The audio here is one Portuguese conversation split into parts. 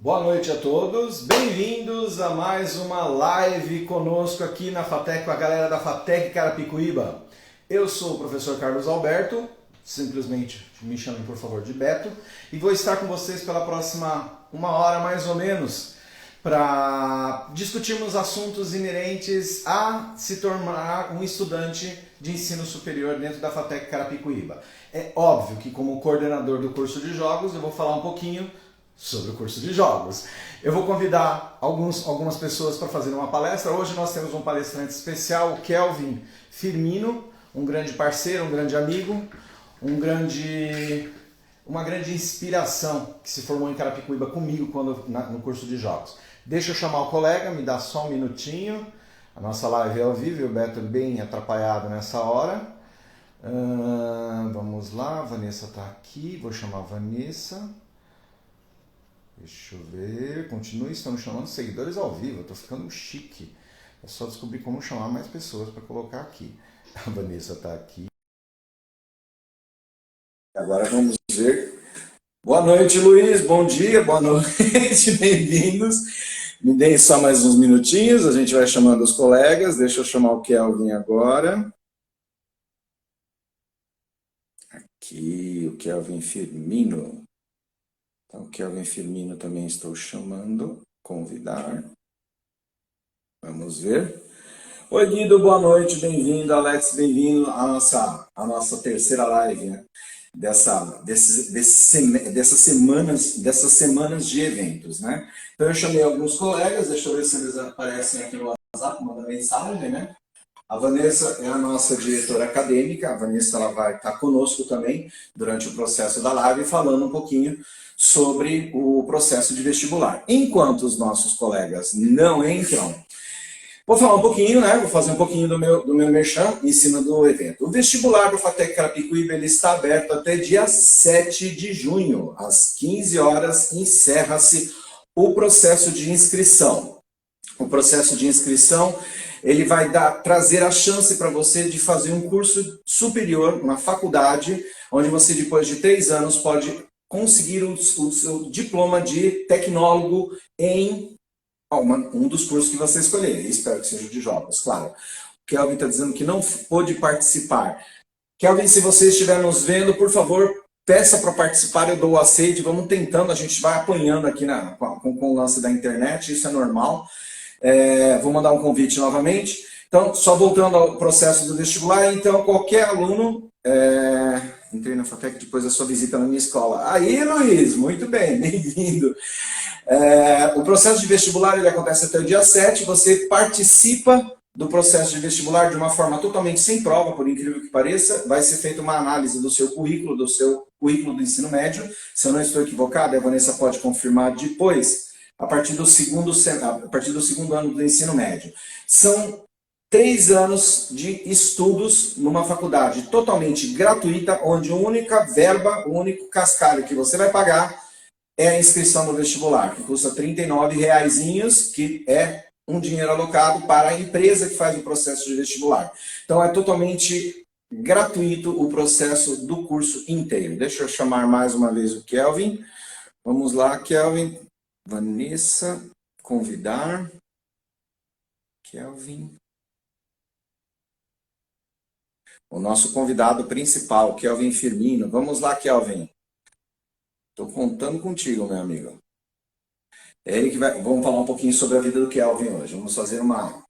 Boa noite a todos, bem-vindos a mais uma live conosco aqui na FATEC, com a galera da FATEC Carapicuíba. Eu sou o professor Carlos Alberto, simplesmente me chamem por favor de Beto, e vou estar com vocês pela próxima uma hora mais ou menos, para discutirmos assuntos inerentes a se tornar um estudante de ensino superior dentro da FATEC Carapicuíba. É óbvio que como coordenador do curso de jogos eu vou falar um pouquinho sobre o curso de jogos. Eu vou convidar algumas pessoas para fazer uma palestra. Hoje nós temos um palestrante especial, o Kelvin Firmino, um grande parceiro, um grande amigo, uma grande inspiração que se formou em Carapicuíba comigo no curso de jogos. Deixa eu chamar o colega, me dá só um minutinho. A nossa live é ao vivo, o Beto bem atrapalhado nessa hora. Vamos lá, a Vanessa está aqui, vou chamar a Vanessa. Deixa eu ver, continue, estamos chamando seguidores ao vivo, eu estou ficando chique. É só descobrir como chamar mais pessoas para colocar aqui. A Vanessa está aqui. Agora vamos ver. Boa noite, Luiz, bom dia, boa noite, bem-vindos. Me deem só mais uns minutinhos, a gente vai chamando os colegas. Deixa eu chamar o Kelvin agora. Aqui, o Kelvin Firmino. Então, o Kelvin Firmino também estou chamando, convidar. Vamos ver. Oi, Guido, boa noite, bem-vindo. Alex, bem-vindo à nossa terceira live, né? Dessas semanas de eventos, né? Então, eu chamei alguns colegas, deixa eu ver se eles aparecem aqui no WhatsApp, manda mensagem, né? A Vanessa é a nossa diretora acadêmica, a Vanessa ela vai estar conosco também durante o processo da live, falando um pouquinho sobre o processo de vestibular. Enquanto os nossos colegas não entram, vou falar um pouquinho, né? Vou fazer um pouquinho do meu merchan em cima do evento. O vestibular do FATEC Carapicuíba ele está aberto até dia 7 de junho. Às 15 horas encerra-se o processo de inscrição. O processo de inscrição ele vai trazer a chance para você de fazer um curso superior, uma faculdade, onde você depois de 3 anos pode conseguir o seu diploma de tecnólogo em um dos cursos que você escolher. Espero que seja de jogos, claro. O Kelvin está dizendo que não pôde participar. Kelvin, se você estiver nos vendo, por favor, peça para participar, eu dou o aceite, vamos tentando, a gente vai apanhando aqui com o lance da internet, isso é normal. Vou mandar um convite novamente. Então, só voltando ao processo do vestibular, então qualquer aluno... Entrei na FATEC depois da sua visita na minha escola. Aí, Luiz, muito bem, bem-vindo. O processo de vestibular ele acontece até o dia 7, você participa do processo de vestibular de uma forma totalmente sem prova, por incrível que pareça. Vai ser feita uma análise do seu currículo do ensino médio. Se eu não estou equivocado, a Vanessa pode confirmar depois, a partir do segundo ano do ensino médio. São 3 anos de estudos numa faculdade totalmente gratuita, onde a única verba, o único cascalho que você vai pagar é a inscrição no vestibular, que custa R$ 39,00, que é um dinheiro alocado para a empresa que faz o processo de vestibular. Então é totalmente gratuito o processo do curso inteiro. Deixa eu chamar mais uma vez o Kelvin. Vamos lá, Kelvin. Vanessa, convidar. Kelvin. O nosso convidado principal, Kelvin Firmino. Vamos lá, Kelvin. Estou contando contigo, meu amigo. É ele que vai... Vamos falar um pouquinho sobre a vida do Kelvin hoje. Vamos fazer uma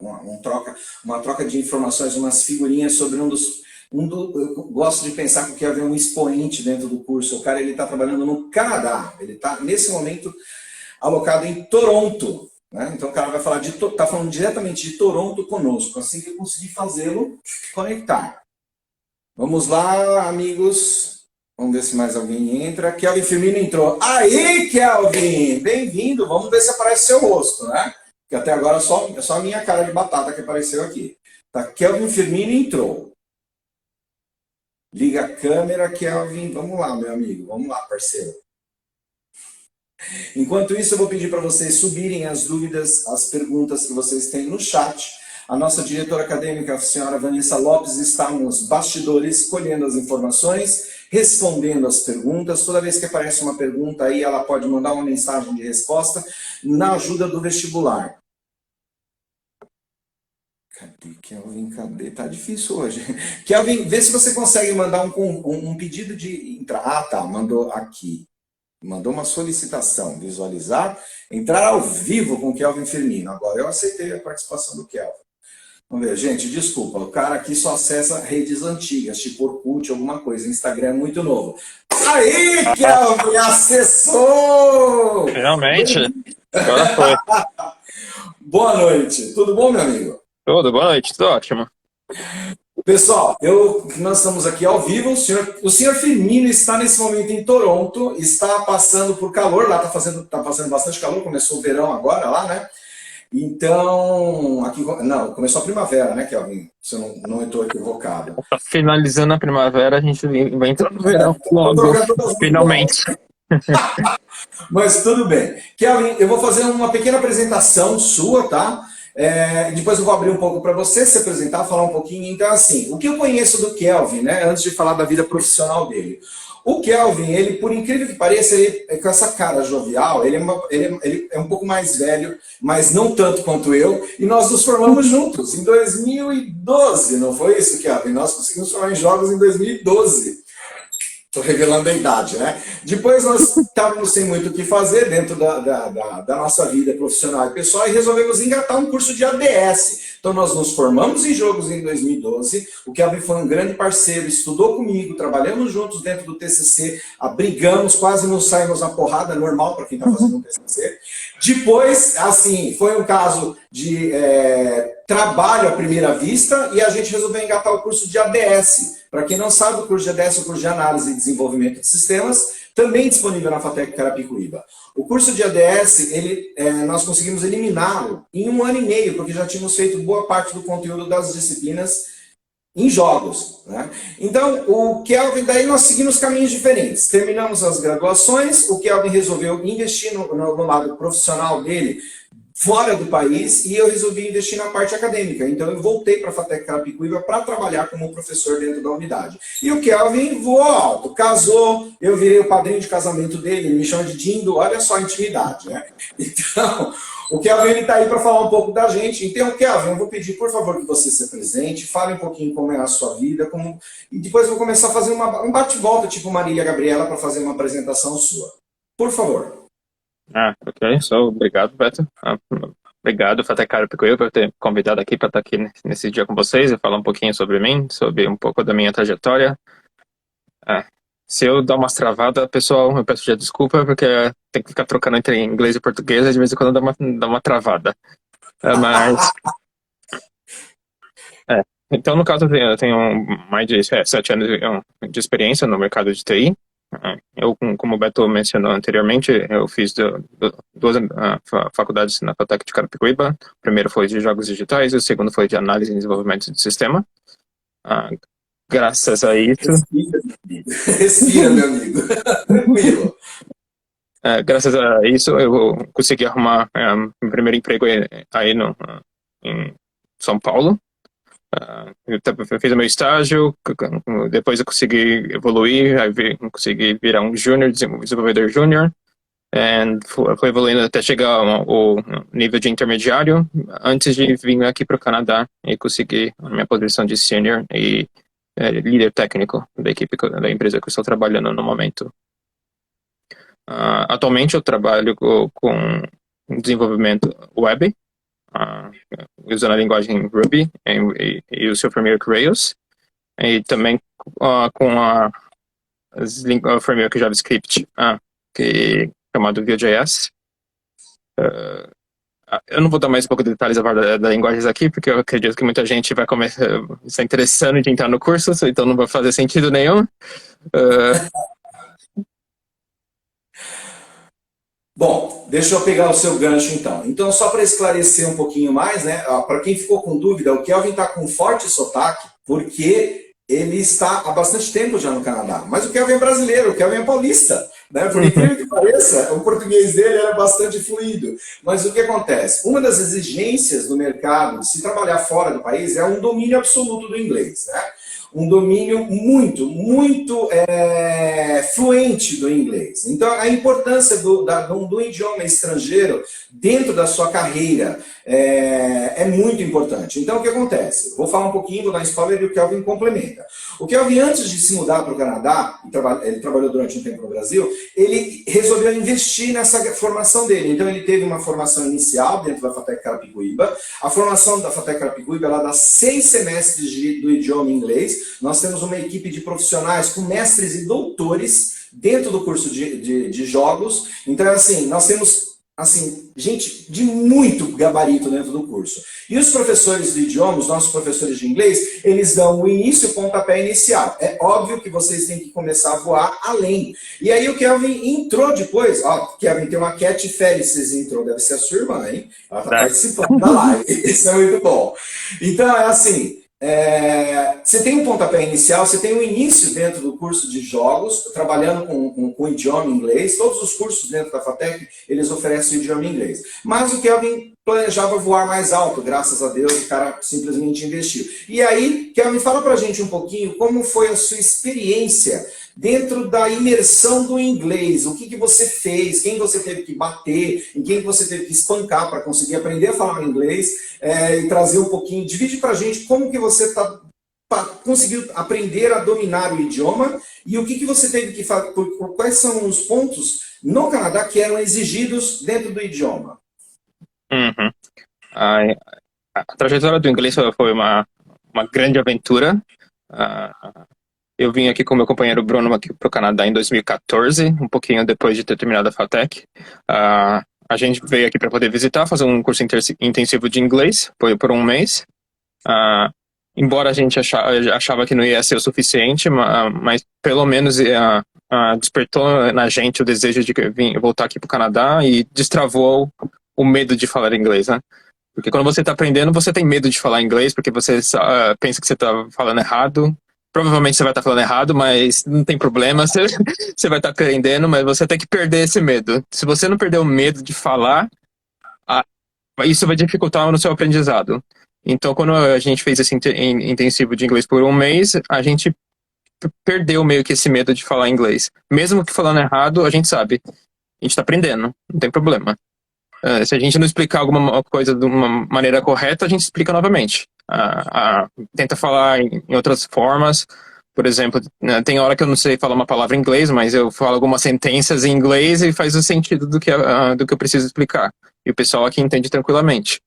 troca de informações, umas figurinhas sobre eu gosto de pensar que o Kelvin é um expoente dentro do curso. O cara está trabalhando no Canadá. Ele está, nesse momento, alocado em Toronto. Né? Então o cara vai falar está falando diretamente de Toronto conosco. Assim que eu conseguir fazê-lo, conectar. Vamos lá, amigos. Vamos ver se mais alguém entra. Kelvin Firmino entrou. Aí, Kelvin! Bem-vindo. Vamos ver se aparece seu rosto, né? Porque até agora é só a minha cara de batata que apareceu aqui. Tá, Kelvin Firmino entrou. Liga a câmera, Kelvin. Vamos lá, meu amigo. Vamos lá, parceiro. Enquanto isso, eu vou pedir para vocês subirem as dúvidas, as perguntas que vocês têm no chat. A nossa diretora acadêmica, a senhora Vanessa Lopes, está nos bastidores colhendo as informações respondendo as perguntas. Toda vez que aparece uma pergunta aí, ela pode mandar uma mensagem de resposta na ajuda do vestibular. Cadê, Kelvin? Cadê? Tá difícil hoje. Kelvin, vê se você consegue mandar um pedido de entrar. Ah, tá, mandou aqui. Mandou uma solicitação, visualizar, entrar ao vivo com o Kelvin Firmino. Agora eu aceitei a participação do Kelvin. Vamos ver, gente, desculpa, o cara aqui só acessa redes antigas, tipo Orkut, alguma coisa, Instagram é muito novo. Aí, Kelvin, acessou! Finalmente! Agora foi. Boa noite, tudo bom, meu amigo? Tudo, boa noite, tudo ótimo. Pessoal, nós estamos aqui ao vivo. O senhor Firmino está nesse momento em Toronto, está passando por calor, lá tá fazendo bastante calor, começou o verão agora lá, né? Então, aqui, não, começou a primavera, né, Kelvin? Se eu não estou equivocado. Tá finalizando a primavera, a gente vai entrar no verão logo, finalmente. Mas tudo bem. Kelvin, eu vou fazer uma pequena apresentação sua, tá? Depois eu vou abrir um pouco para você se apresentar, falar um pouquinho. Então, assim, o que eu conheço do Kelvin, né, antes de falar da vida profissional dele. O Kelvin, ele, por incrível que pareça, ele, com essa cara jovial, ele é um pouco mais velho, mas não tanto quanto eu, e nós nos formamos juntos em 2012, não foi isso, Kelvin? Nós conseguimos formar em jogos em 2012. Estou revelando a idade, né? Depois nós estávamos sem muito o que fazer dentro da nossa vida profissional e pessoal e resolvemos engatar um curso de ADS. Então nós nos formamos em jogos em 2012, o Kelvin foi um grande parceiro, estudou comigo, trabalhamos juntos dentro do TCC, brigamos, quase nos saímos na porrada, normal para quem está fazendo um TCC. Depois, assim, foi um caso de trabalho à primeira vista e a gente resolveu engatar o curso de ADS. Para quem não sabe, o curso de ADS é o curso de Análise e Desenvolvimento de Sistemas, também disponível na FATEC Carapicuíba. O curso de ADS, nós conseguimos eliminá-lo em 1 ano e meio, porque já tínhamos feito boa parte do conteúdo das disciplinas em jogos, né? Então, o Kelvin, daí nós seguimos caminhos diferentes. Terminamos as graduações, o Kelvin resolveu investir no lado profissional dele, fora do país, e eu resolvi investir na parte acadêmica. Então eu voltei para a FATEC Carapicuíba para trabalhar como professor dentro da unidade. E o Kelvin voou alto, casou, eu virei o padrinho de casamento dele, ele me chama de Dindo, olha só a intimidade, né? Então, o Kelvin está aí para falar um pouco da gente. Então, Kelvin, eu vou pedir, por favor, que você se apresente, fale um pouquinho como é a sua vida, e depois eu vou começar a fazer um bate-volta, tipo Marília Gabriela, para fazer uma apresentação sua. Por favor. Ok, obrigado, Beto. Obrigado, FATEC Carapicuíba, por ter convidado aqui para estar aqui nesse dia com vocês e falar um pouquinho sobre mim, sobre um pouco da minha trajetória. Se eu dar umas travadas, pessoal, eu peço já desculpa, porque tem que ficar trocando entre inglês e português, e de vez em quando dá uma travada. Mas... Então, no caso, eu tenho mais de 7 anos de experiência no mercado de TI. Eu, como o Beto mencionou anteriormente, eu fiz duas faculdades na FATEC de Carapicuíba. O primeiro foi de jogos digitais, o segundo foi de análise e desenvolvimento de sistema. Graças a isso... Respira, meu amigo. Tranquilo. Graças a isso, eu consegui arrumar meu primeiro emprego aí em São Paulo. Eu fiz o meu estágio, depois eu consegui evoluir, aí consegui virar um desenvolvedor júnior, e foi evoluindo até chegar ao nível de intermediário, antes de vir aqui para o Canadá e conseguir a minha posição de senior e líder técnico da equipe da empresa que eu estou trabalhando no momento. Atualmente eu trabalho com desenvolvimento web, usando a linguagem Ruby e o seu framework Rails, e também com o framework JavaScript, que é chamado Vue.js. Eu não vou dar mais um pouco de detalhes da linguagens aqui, porque eu acredito que muita gente vai estar interessando em entrar no curso, então não vai fazer sentido nenhum. Bom, deixa eu pegar o seu gancho então. Então, só para esclarecer um pouquinho mais, né? Para quem ficou com dúvida, o Kelvin está com forte sotaque, porque ele está há bastante tempo já no Canadá. Mas o Kelvin é brasileiro, o Kelvin é paulista, né? Por incrível que pareça, o português dele era bastante fluido. Mas o que acontece? Uma das exigências do mercado, se trabalhar fora do país, é um domínio absoluto do inglês, né? um domínio muito fluente do inglês. Então, a importância do idioma estrangeiro dentro da sua carreira é muito importante. Então, o que acontece? Vou falar um pouquinho do Lance Power e o Kelvin complementa. O Kelvin, antes de se mudar para o Canadá, ele trabalhou durante um tempo no Brasil, ele resolveu investir nessa formação dele. Então, ele teve uma formação inicial dentro da FATEC Carapicuíba. A formação da FATEC Carapicuíba, ela dá 6 semestres do idioma inglês. Nós temos uma equipe de profissionais com mestres e doutores dentro do curso de jogos. Então, assim, nós temos gente de muito gabarito dentro do curso. E os professores de idioma, os nossos professores de inglês, eles dão o início, o pontapé inicial. É óbvio que vocês têm que começar a voar além. E aí o Kelvin entrou depois, Kelvin, tem uma Cat Félix entrou, deve ser a sua irmã, hein? Ela está participando da live, isso é muito bom. Então, é assim, você tem um pontapé inicial, você tem um início dentro do curso de jogos, trabalhando com o idioma inglês. Todos os cursos dentro da FATEC, eles oferecem o idioma inglês. Mas o Kelvin planejava voar mais alto, graças a Deus, o cara simplesmente investiu. E aí, Kelvin, fala pra gente um pouquinho como foi a sua experiência dentro da imersão do inglês. O que você fez, quem você teve que bater, em quem você teve que espancar para conseguir aprender a falar inglês, e trazer um pouquinho, divide pra gente como que você conseguiu aprender a dominar o idioma e o que você teve que fazer, quais são os pontos no Canadá que eram exigidos dentro do idioma. Uhum. A trajetória do inglês foi uma grande aventura. Eu vim aqui com meu companheiro Bruno aqui para o Canadá em 2014, um pouquinho depois de ter terminado a FATEC. A gente veio aqui para poder visitar, fazer um curso intensivo de inglês, foi por um mês. Embora a gente achava que não ia ser o suficiente, mas pelo menos despertou na gente o desejo de voltar aqui para o Canadá e destravou o medo de falar inglês, né? Porque quando você está aprendendo, você tem medo de falar inglês, porque você pensa que você está falando errado. Provavelmente você vai estar falando errado, mas não tem problema, você vai estar aprendendo, mas você tem que perder esse medo. Se você não perder o medo de falar, isso vai dificultar no seu aprendizado. Então, quando a gente fez esse intensivo de inglês por um mês, a gente perdeu meio que esse medo de falar inglês. Mesmo que falando errado, a gente sabe. A gente está aprendendo, não tem problema. Se a gente não explicar alguma coisa de uma maneira correta, a gente explica novamente. Tenta falar em outras formas. Por exemplo, tem hora que eu não sei falar uma palavra em inglês, mas eu falo algumas sentenças em inglês e faz o sentido do que eu preciso explicar. E o pessoal aqui entende tranquilamente.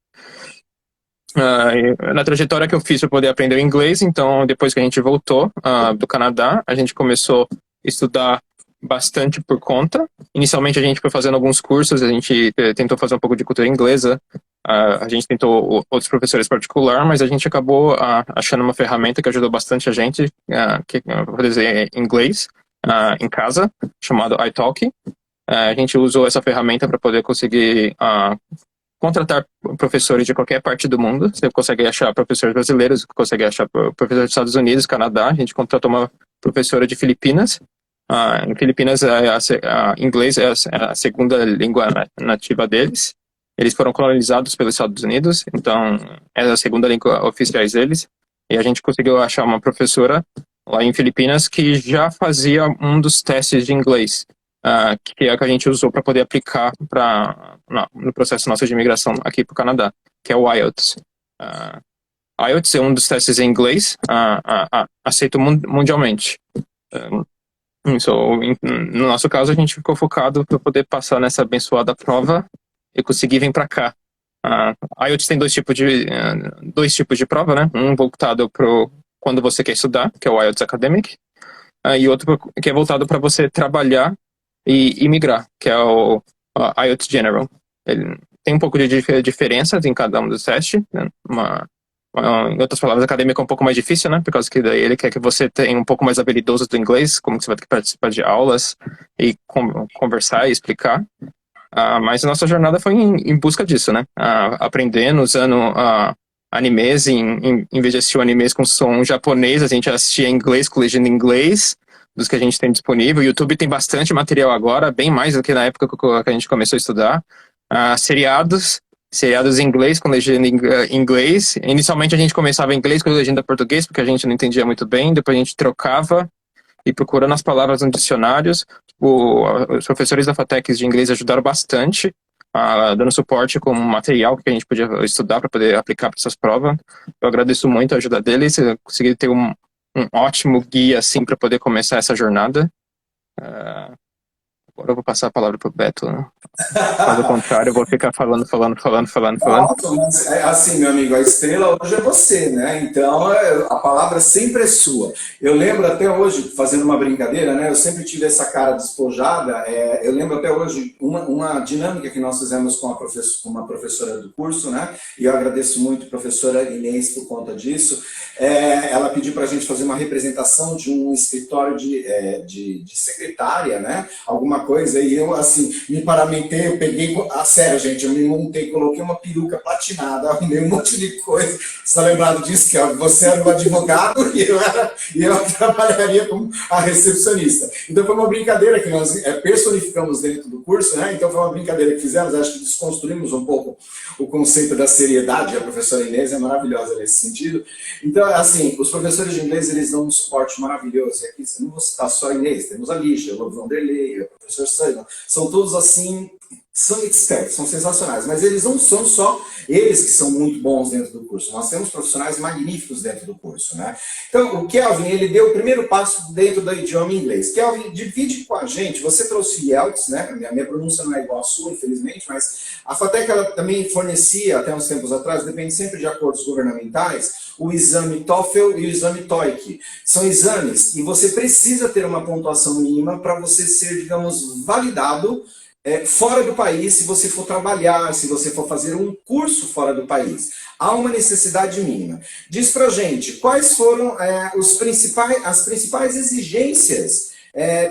Na trajetória que eu fiz para poder aprender o inglês, então depois que a gente voltou do Canadá, a gente começou a estudar bastante por conta. Inicialmente a gente foi fazendo alguns cursos, a gente tentou fazer um pouco de cultura inglesa, a gente tentou outros professores particulares, mas a gente acabou achando uma ferramenta que ajudou bastante a gente, que vou dizer inglês, em casa, chamado iTalki. A gente usou essa ferramenta para poder conseguir contratar professores de qualquer parte do mundo. Você consegue achar professores brasileiros, consegue achar professores dos Estados Unidos, Canadá. A gente contratou uma professora de Filipinas. Em Filipinas, inglês é a segunda língua nativa deles. Eles foram colonizados pelos Estados Unidos, então é a segunda língua oficial deles. E a gente conseguiu achar uma professora lá em Filipinas que já fazia um dos testes de inglês, que é a que a gente usou para poder aplicar no processo nosso de imigração aqui para o Canadá, que é o IELTS. IELTS é um dos testes em inglês aceito mundialmente. No nosso caso, a gente ficou focado para poder passar nessa abençoada prova e conseguir vir para cá. IELTS tem dois tipos de prova, né? Um voltado para quando você quer estudar, que é o IELTS Academic, e outro que é voltado para você trabalhar e imigrar, que é o IELTS General. Ele tem um pouco de diferença em cada um dos testes, né? Em outras palavras, acadêmico é um pouco mais difícil, né? Por causa que daí ele quer que você tenha um pouco mais habilidoso do inglês, como que você vai ter que participar de aulas e conversar e explicar. Mas a nossa jornada foi em busca disso, né? Aprendendo, usando animes, em vez de assistir animes com som japonês, a gente assistia em inglês, com legenda em inglês, dos que a gente tem disponível. O YouTube tem bastante material agora, bem mais do que na época que a gente começou a estudar. Seriados, seriados em inglês, com legenda em inglês. Inicialmente a gente começava em inglês com legenda em português, porque a gente não entendia muito bem, depois a gente trocava e procurando as palavras nos dicionários. Os professores da FATEC de inglês ajudaram bastante, dando suporte com material que a gente podia estudar para poder aplicar para essas provas. Eu agradeço muito a ajuda deles, eu consegui ter um ótimo guia assim para poder começar essa jornada. Agora eu vou passar a palavra para o Beto, né? Caso contrário, eu vou ficar falando. Nossa, mas é assim, meu amigo, a estrela hoje é você, né? Então a palavra sempre é sua. Eu lembro até hoje, fazendo uma brincadeira, né? Eu sempre tive essa cara despojada. Eu lembro até hoje uma dinâmica que nós fizemos com uma professora do curso, né? E eu agradeço muito a professora Inês por conta disso. Ela pediu para a gente fazer uma representação de um escritório de secretária, né? Alguma coisa, e eu, assim, me paramentei, eu peguei, sério, gente, eu me montei, coloquei uma peruca platinada, arrumei um monte de coisa. Você está lembrado disso? Que você era um advogado e eu trabalharia como a recepcionista. Então foi uma brincadeira que nós personificamos dentro do curso, né? Então foi uma brincadeira que fizemos, acho que desconstruímos um pouco o conceito da seriedade. A professora Inês é maravilhosa nesse sentido. Então, assim, os professores de inglês, eles dão um suporte maravilhoso. E aqui, você não vou citar só a Inês, temos a Lígia, o Vanderlei, o professor Sandro, são todos assim, são experts, são sensacionais, mas eles não são só eles que são muito bons dentro do curso, nós temos profissionais magníficos dentro do curso, né? Então, o Kelvin, ele deu o primeiro passo dentro do idioma inglês. Kelvin, divide com a gente, você trouxe IELTS, né? Minha pronúncia não é igual à sua, infelizmente, mas a FATEC, ela também fornecia, até uns tempos atrás, depende sempre de acordos governamentais, o exame TOEFL e o exame TOEIC. São exames e você precisa ter uma pontuação mínima para você ser, digamos, validado fora do país, se você for trabalhar, se você for fazer um curso fora do país. Há uma necessidade mínima. Diz pra gente, quais foram as principais exigências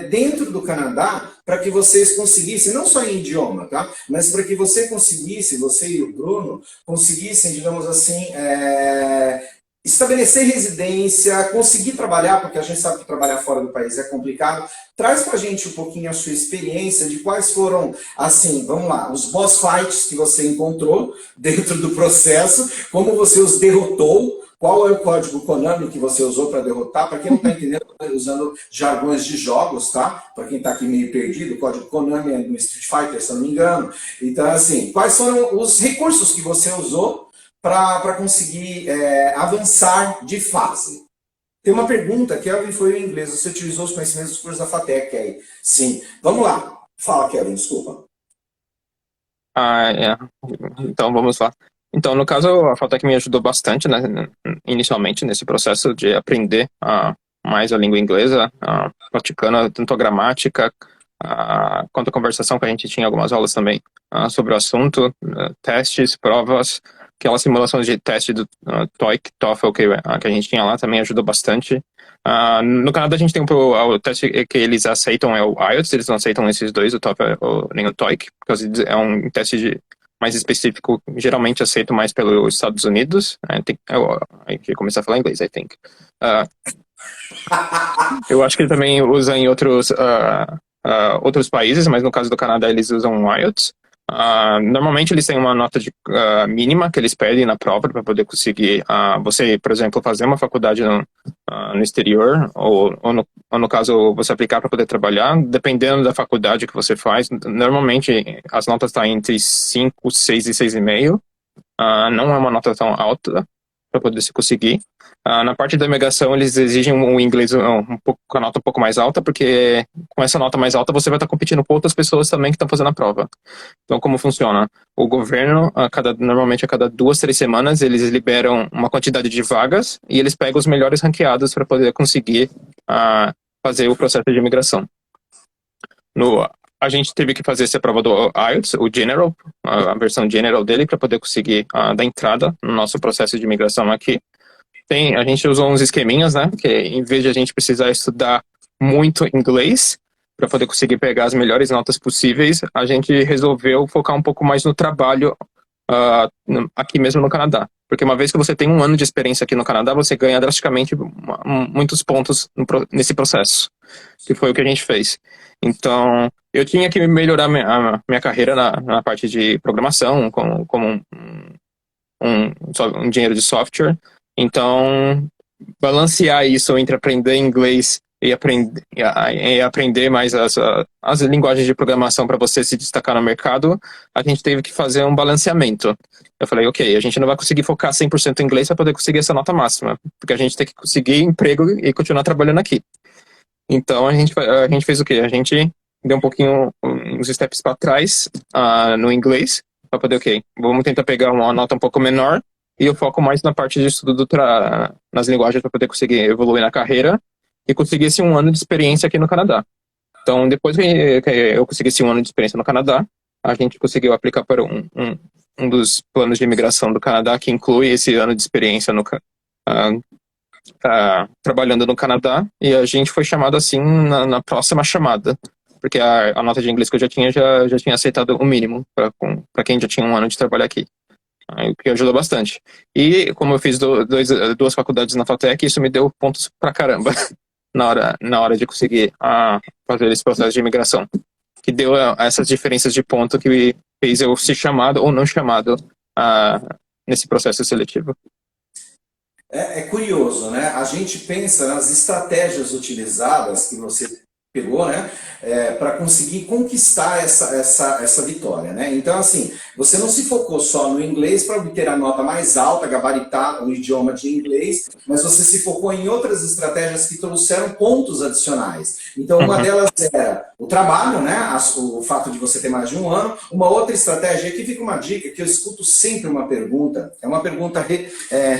dentro do Canadá para que vocês conseguissem, não só em idioma, tá? Mas para que você conseguisse, você e o Bruno, conseguissem, digamos assim, estabelecer residência, conseguir trabalhar, porque a gente sabe que trabalhar fora do país é complicado. Traz pra gente um pouquinho a sua experiência de quais foram, assim, vamos lá, os boss fights que você encontrou dentro do processo, como você os derrotou, qual é o código Konami que você usou para derrotar. Para quem não está entendendo, usando jargões de jogos, tá? Para quem está aqui meio perdido, o código Konami é no Street Fighter, se eu não me engano. Então, assim, quais foram os recursos que você usou para conseguir avançar de fase? Tem uma pergunta, Kelvin, foi em inglês. Você utilizou os conhecimentos dos cursos da FATEC aí? Sim. Vamos lá. Fala, Kelvin, desculpa. Então, vamos lá. Então, no caso, a FATEC me ajudou bastante, né, inicialmente, nesse processo de aprender mais a língua inglesa, praticando tanto a gramática quanto a conversação, que a gente tinha algumas aulas também sobre o assunto, testes, provas, aquelas simulações de teste do TOEIC, TOEFL que a gente tinha lá também ajudou bastante. No Canadá a gente tem o teste que eles aceitam é o IELTS, eles não aceitam esses dois, o TOEFL nem o TOEIC, porque é um teste mais específico, geralmente aceito mais pelos Estados Unidos. Aí que começar a falar inglês, I think. Eu acho que ele também usa em outros países, mas no caso do Canadá eles usam o IELTS. Normalmente eles têm uma nota mínima que eles pedem na prova para poder conseguir você, por exemplo, fazer uma faculdade no exterior ou no caso você aplicar para poder trabalhar, dependendo da faculdade que você faz. Normalmente as notas estão entre 5, 6 e 6,5. Não é uma nota tão alta para poder se conseguir. Na parte da imigração, eles exigem um inglês com a nota um pouco mais alta, porque com essa nota mais alta você vai estar competindo com outras pessoas também que estão fazendo a prova. Então, como funciona? O governo, normalmente a cada 2, 3 semanas, eles liberam uma quantidade de vagas e eles pegam os melhores ranqueados para poder conseguir fazer o processo de imigração. A gente teve que fazer essa prova do IELTS, o General, a versão General dele, para poder conseguir dar entrada no nosso processo de imigração aqui. A gente usou uns esqueminhas, né? Que em vez de a gente precisar estudar muito inglês para poder conseguir pegar as melhores notas possíveis, a gente resolveu focar um pouco mais no trabalho aqui mesmo no Canadá. Porque uma vez que você tem 1 ano de experiência aqui no Canadá, você ganha drasticamente muitos pontos nesse processo. que foi o que a gente fez. Então, eu tinha que melhorar a minha carreira na parte de programação, como um engenheiro de software. Então, balancear isso entre aprender inglês e aprender mais as linguagens de programação para você se destacar no mercado, a gente teve que fazer um balanceamento. Eu falei, ok, a gente não vai conseguir focar 100% em inglês para poder conseguir essa nota máxima, porque a gente tem que conseguir emprego e continuar trabalhando aqui. Então, a gente fez o quê? A gente deu um pouquinho, uns steps para trás no inglês, para poder, ok, vamos tentar pegar uma nota um pouco menor e eu foco mais na parte de estudo nas linguagens para poder conseguir evoluir na carreira e conseguir esse 1 ano de experiência aqui no Canadá. Então, depois que eu consegui esse 1 ano de experiência no Canadá, a gente conseguiu aplicar para um dos planos de imigração do Canadá, que inclui esse ano de experiência trabalhando no Canadá, e a gente foi chamado assim na próxima chamada, porque a nota de inglês que eu já tinha aceitado o mínimo para quem já tinha 1 ano de trabalho aqui, o que ajudou bastante. E como eu fiz duas faculdades na FATEC, isso me deu pontos pra caramba na hora de conseguir fazer esse processo de imigração, que deu essas diferenças de ponto que fez eu ser chamado ou não chamado nesse processo seletivo. É curioso, né? A gente pensa nas estratégias utilizadas que você pegou, né? Para conseguir conquistar essa vitória, né? Então, assim, você não se focou só no inglês para obter a nota mais alta, gabaritar o idioma de inglês, mas você se focou em outras estratégias que trouxeram pontos adicionais. Então, uma delas era o trabalho, né? O fato de você ter mais de 1 ano. Uma outra estratégia, aqui fica uma dica, que eu escuto sempre uma pergunta, é uma pergunta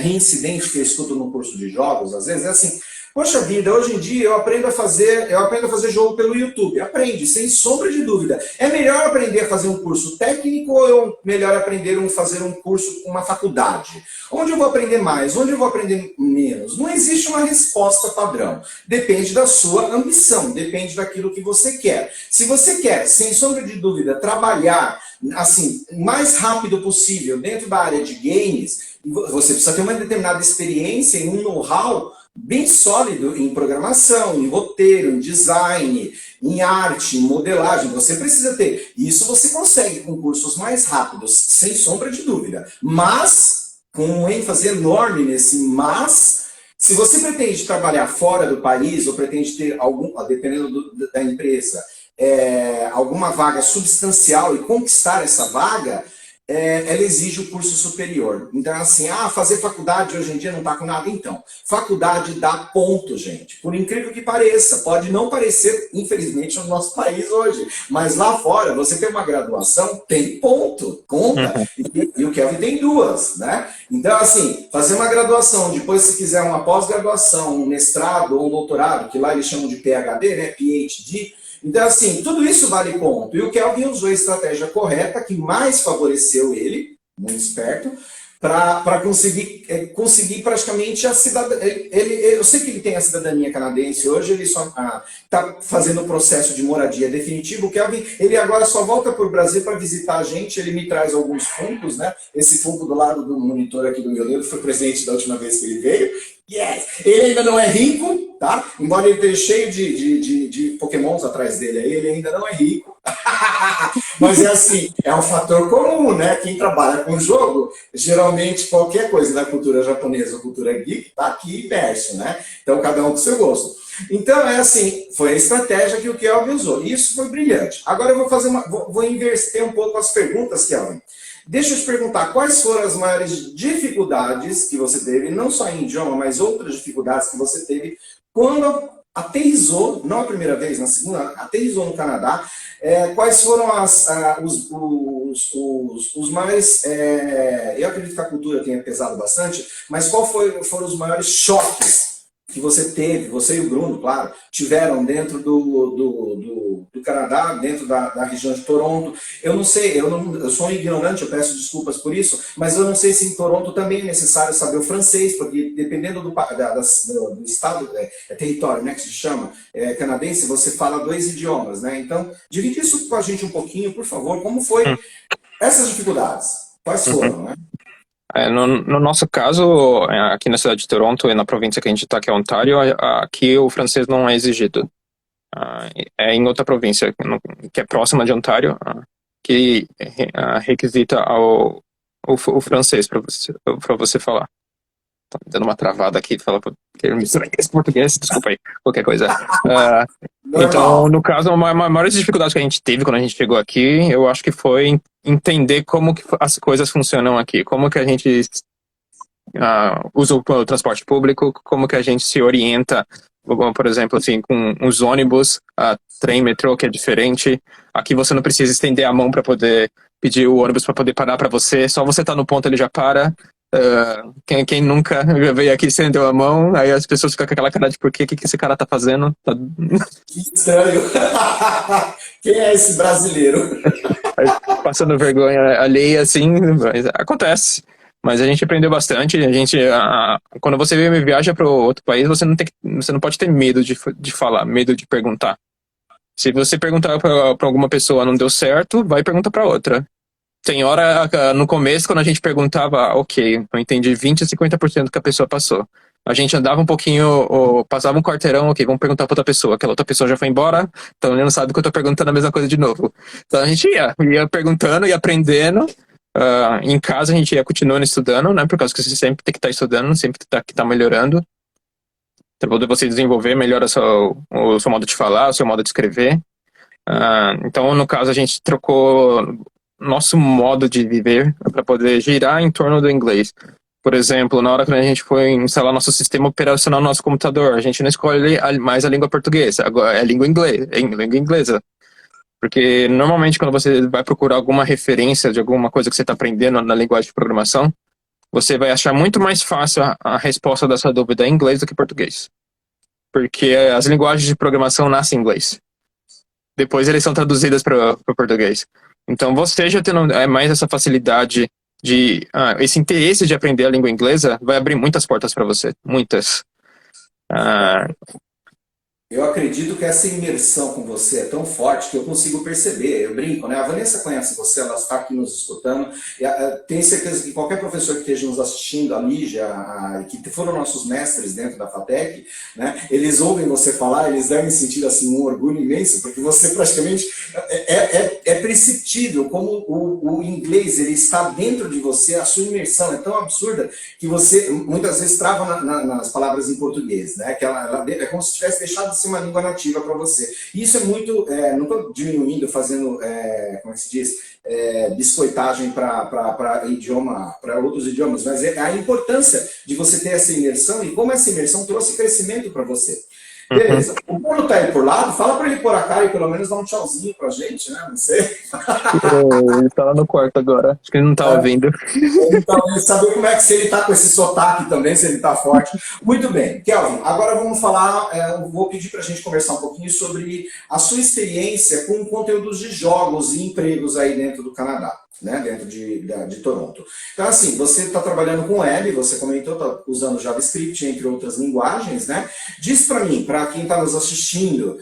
reincidente que eu escuto no curso de jogos, às vezes é assim: poxa vida, hoje em dia eu aprendo a fazer jogo pelo YouTube. Aprende, sem sombra de dúvida. É melhor aprender a fazer um curso técnico ou é melhor aprender a fazer um curso com uma faculdade? Onde eu vou aprender mais? Onde eu vou aprender menos? Não existe uma resposta padrão. Depende da sua ambição, depende daquilo que você quer. Se você quer, sem sombra de dúvida, trabalhar assim, o mais rápido possível dentro da área de games, você precisa ter uma determinada experiência e um know-how bem sólido em programação, em roteiro, em design, em arte, em modelagem. Você precisa ter. Isso você consegue com cursos mais rápidos, sem sombra de dúvida. Mas, com um ênfase enorme nesse mas, se você pretende trabalhar fora do país ou pretende ter dependendo da empresa, alguma vaga substancial e conquistar essa vaga, ela exige o curso superior. Então, assim, fazer faculdade hoje em dia não está com nada. Então, faculdade dá ponto, gente. Por incrível que pareça, pode não parecer, infelizmente, no nosso país hoje, mas lá fora, você tem uma graduação, tem ponto, conta. E o Kelvin tem 2, né? Então, assim, fazer uma graduação, depois se quiser uma pós-graduação, um mestrado ou um doutorado, que lá eles chamam de PhD, né? PhD. Então, assim, tudo isso vale ponto. E o Kelvin usou a estratégia correta, que mais favoreceu ele, muito esperto, para conseguir praticamente a cidadania. Eu sei que ele tem a cidadania canadense hoje, ele só está fazendo o processo de moradia definitivo. O Kelvin, ele agora só volta para o Brasil para visitar a gente, ele me traz alguns funcos, né? Esse funko do lado do monitor aqui do meu dedo foi presente da última vez que ele veio. Yes! Ele ainda não é rico, tá? Embora ele esteja cheio de pokémons atrás dele, ele ainda não é rico. Mas é assim, é um fator comum, né? Quem trabalha com jogo, geralmente qualquer coisa da cultura japonesa ou cultura geek tá aqui imerso, né? Então cada um com seu gosto. Então é assim, foi a estratégia que o Kelvin usou. E isso foi brilhante. Agora eu vou inverter um pouco as perguntas, Kelvin. Deixa eu te perguntar, quais foram as maiores dificuldades que você teve, não só em idioma, mas outras dificuldades que você teve quando aterrissou, não a primeira vez, na segunda, aterrissou no Canadá. Quais foram os maiores, eu acredito que a cultura tenha pesado bastante, mas foram os maiores choques que você teve, você e o Bruno, claro, tiveram dentro do Canadá, dentro da região de Toronto? Eu não sei, eu sou um ignorante, eu peço desculpas por isso, mas eu não sei se em Toronto também é necessário saber o francês, porque dependendo do estado, território, né, que se chama, canadense, você fala 2 idiomas, né? Então, divide isso com a gente um pouquinho, por favor, como foi essas dificuldades? Quais foram, né? No nosso caso, aqui na cidade de Toronto e na província que a gente está, que é Ontário, aqui o francês não é exigido. é em outra província, que é próxima de Ontário, que requisita o francês para você falar. Tá me dando uma travada aqui, fala que misturar inglês e português, desculpa aí, qualquer coisa. Então, Normal. no caso, uma maiores dificuldades que a gente teve quando a gente chegou aqui, eu acho que foi entender como que as coisas funcionam aqui, como que a gente usa o transporte público, como que a gente se orienta, por exemplo, assim, com os ônibus, trem, metrô, que é diferente. Aqui você não precisa estender a mão para poder pedir o ônibus para poder parar para você, só você tá no ponto, ele já para. Quem nunca veio aqui estendeu a mão, aí as pessoas ficam com aquela cara de por quê? O que esse cara tá fazendo? Que estranho. Quem é esse brasileiro? Passando vergonha alheia, assim, mas acontece. Mas a gente aprendeu bastante. Quando você viaja para outro país, você não pode ter medo de falar, medo de perguntar. Se você perguntar para alguma pessoa não deu certo, vai perguntar para outra. Tem hora, no começo, quando a gente perguntava, ok, eu entendi 20 a 50% que a pessoa passou. A gente andava um pouquinho, passava um quarteirão, ok, vamos perguntar para outra pessoa. Aquela outra pessoa já foi embora, então ele não sabe que eu tô perguntando a mesma coisa de novo. Então a gente ia perguntando e aprendendo. Em casa a gente ia continuando estudando, né? Por causa que você sempre tem que estar estudando, sempre tem que estar melhorando. Para poder você desenvolver melhor o seu modo de falar, o seu modo de escrever. Então, no caso, a gente trocou nosso modo de viver para poder girar em torno do inglês. Por exemplo, na hora que a gente foi instalar nosso sistema operacional no nosso computador, a gente não escolhe mais a língua portuguesa, agora é a língua inglesa. Porque normalmente quando você vai procurar alguma referência de alguma coisa que você está aprendendo na linguagem de programação, você vai achar muito mais fácil a resposta dessa dúvida em inglês do que em português. Porque as linguagens de programação nascem em inglês. Depois eles são traduzidas para o português. Então você já tendo mais essa facilidade esse interesse de aprender a língua inglesa vai abrir muitas portas para você. Muitas. Eu acredito que essa imersão com você é tão forte que eu consigo perceber. Eu brinco, né? A Vanessa conhece você, ela está aqui nos escutando. Tenho certeza que qualquer professor que esteja nos assistindo, a Lígia, que foram nossos mestres dentro da FATEC, né? Eles ouvem você falar, eles devem sentir assim, um orgulho imenso, porque você praticamente é perceptível como o inglês ele está dentro de você, a sua imersão é tão absurda que você muitas vezes trava nas palavras em português, né? Que ela é como se tivesse deixado de ser uma língua nativa para você. E isso é muito, não estou diminuindo, fazendo, como é que se diz, biscoitagem para idioma, para outros idiomas, mas é a importância de você ter essa imersão e como essa imersão trouxe crescimento para você. Beleza. O Bruno tá aí por lado, fala para ele pôr a cara e pelo menos dar um tchauzinho pra gente, né? Não sei. Ele tá lá no quarto agora. Acho que ele não tá ouvindo. Então, saber como é que se ele tá com esse sotaque também, se ele tá forte. Muito bem. Kelvin, agora vamos falar, eu vou pedir pra gente conversar um pouquinho sobre a sua experiência com conteúdos de jogos e empregos aí dentro do Canadá, né? Dentro de Toronto. Então, assim, você está trabalhando com web, você comentou, está usando JavaScript, entre outras linguagens, né? Diz para mim, para quem está nos assistindo,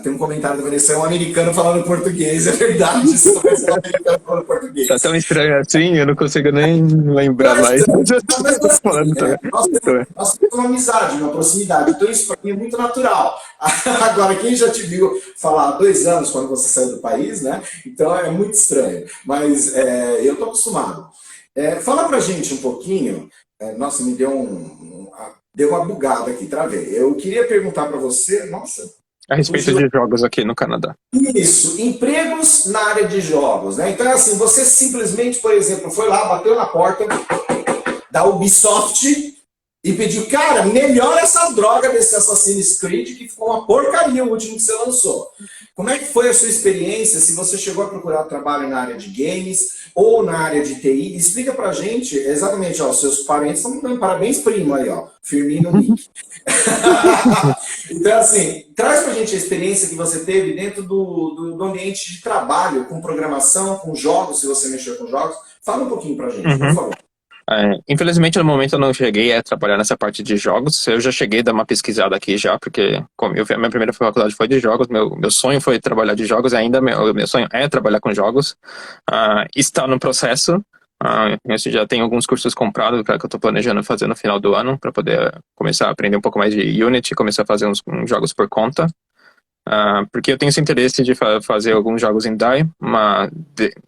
tem um comentário da Vanessa, é um americano falando português, é verdade, isso não é um americano falando português. Tá tão estranho assim, eu não consigo nem lembrar mais. Nós temos uma amizade, uma proximidade, então isso para mim é muito natural. Agora, quem já te viu falar há 2 anos, quando você saiu do país, né? Então é muito estranho, mas eu estou acostumado. Fala pra gente um pouquinho, nossa, me deu uma bugada aqui, travei. Eu queria perguntar para você, nossa... A respeito de jogos aqui no Canadá. Isso, empregos na área de jogos, né? Então, assim, você simplesmente, por exemplo, foi lá, bateu na porta da Ubisoft e pediu, cara, melhora essa droga desse Assassin's Creed, que ficou uma porcaria o último que você lançou. Como é que foi a sua experiência, se você chegou a procurar trabalho na área de games ou na área de TI? Explica pra gente, exatamente, ó, seus parentes estão dando parabéns, primo, aí, ó, Firmino Nick. Então, assim, traz pra gente a experiência que você teve dentro do ambiente de trabalho, com programação, com jogos, se você mexeu com jogos. Fala um pouquinho pra gente, por favor. Infelizmente, no momento eu não cheguei a trabalhar nessa parte de jogos. Eu já cheguei a dar uma pesquisada aqui já, porque a minha primeira faculdade foi de jogos. Meu sonho foi trabalhar de jogos, e ainda meu sonho é trabalhar com jogos. Está no processo. Eu já tenho alguns cursos comprados que eu estou planejando fazer no final do ano, para poder começar a aprender um pouco mais de Unity, começar a fazer uns jogos por conta. Porque eu tenho esse interesse de fazer alguns jogos em DAI, mas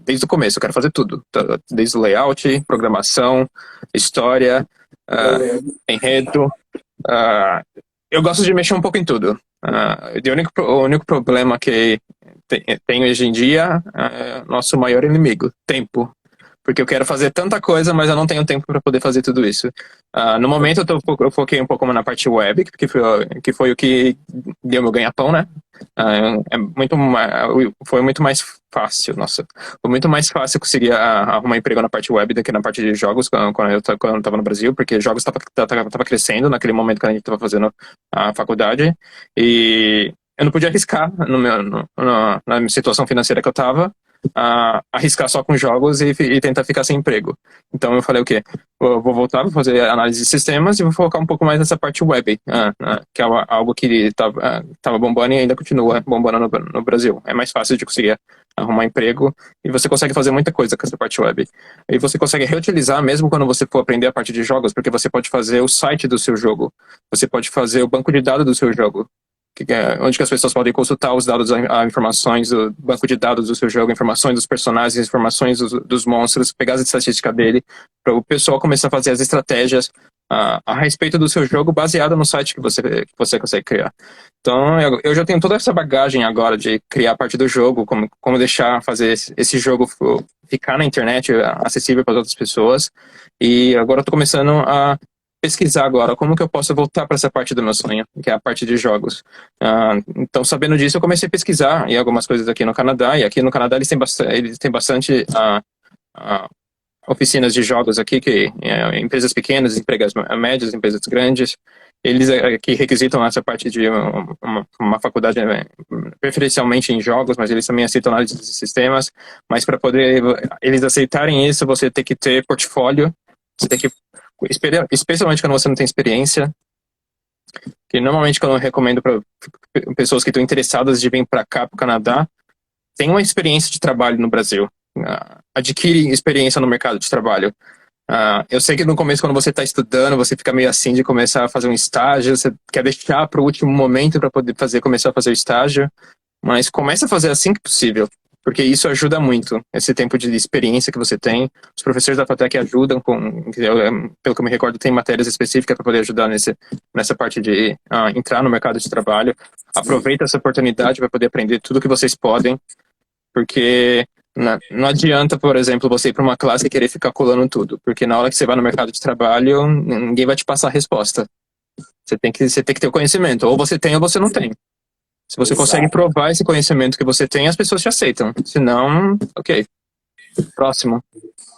desde o começo eu quero fazer tudo. Desde o layout, programação, história, Eu ah, lembro. enredo. ah, eu gosto de mexer um pouco em tudo. O único problema que tenho hoje em dia é nosso maior inimigo, tempo. Porque eu quero fazer tanta coisa, mas eu não tenho tempo para poder fazer tudo isso. No momento eu foquei um pouco na parte web, que foi o que deu meu ganha-pão, né? Foi muito mais fácil, nossa. Foi muito mais fácil conseguir arrumar emprego na parte web do que na parte de jogos quando eu estava no Brasil, porque jogos tava crescendo naquele momento que a gente estava fazendo a faculdade. E eu não podia arriscar na minha situação financeira que eu estava arriscar só com jogos e tentar ficar sem emprego. Então eu falei o quê? Vou voltar, vou fazer análise de sistemas e vou focar um pouco mais nessa parte web, que é algo que estava bombando e ainda continua bombando no Brasil. É mais fácil de conseguir arrumar emprego e você consegue fazer muita coisa com essa parte web. E você consegue reutilizar mesmo quando você for aprender a parte de jogos, porque você pode fazer o site do seu jogo, você pode fazer o banco de dados do seu jogo, onde que as pessoas podem consultar os dados, informações do banco de dados do seu jogo, informações dos personagens, informações dos monstros, pegar as estatísticas dele, para o pessoal começar a fazer as estratégias a respeito do seu jogo baseado no site que você consegue criar. Então, eu já tenho toda essa bagagem agora de criar a parte do jogo, como deixar fazer esse jogo ficar na internet, acessível para outras pessoas, e agora eu estou começando a pesquisar agora como que eu posso voltar para essa parte do meu sonho, que é a parte de jogos. Então, sabendo disso, eu comecei a pesquisar em algumas coisas aqui no Canadá, e aqui no Canadá eles têm bastante oficinas de jogos aqui, empresas pequenas, empresas médias, empresas grandes, eles aqui requisitam essa parte de uma faculdade preferencialmente em jogos, mas eles também aceitam análise de sistemas, mas para poder eles aceitarem isso, você tem que ter portfólio, você tem que, especialmente quando você não tem experiência, que normalmente quando eu recomendo para pessoas que estão interessadas de vir para cá, para o Canadá, tem uma experiência de trabalho no Brasil, adquire experiência no mercado de trabalho. Eu sei que no começo, quando você está estudando, você fica meio assim de começar a fazer um estágio, você quer deixar para o último momento para poder começar a fazer o estágio, mas começa a fazer assim que possível, porque isso ajuda muito, esse tempo de experiência que você tem. Os professores da FATEC ajudam, pelo que eu me recordo, tem matérias específicas para poder ajudar nessa parte de entrar no mercado de trabalho. Aproveita essa oportunidade para poder aprender tudo que vocês podem, porque não adianta, por exemplo, você ir para uma classe e querer ficar colando tudo, porque na hora que você vai no mercado de trabalho, ninguém vai te passar a resposta. Você tem que ter o conhecimento, ou você tem ou você não tem. Se você consegue provar esse conhecimento que você tem, as pessoas te aceitam. Se não, ok. Próximo.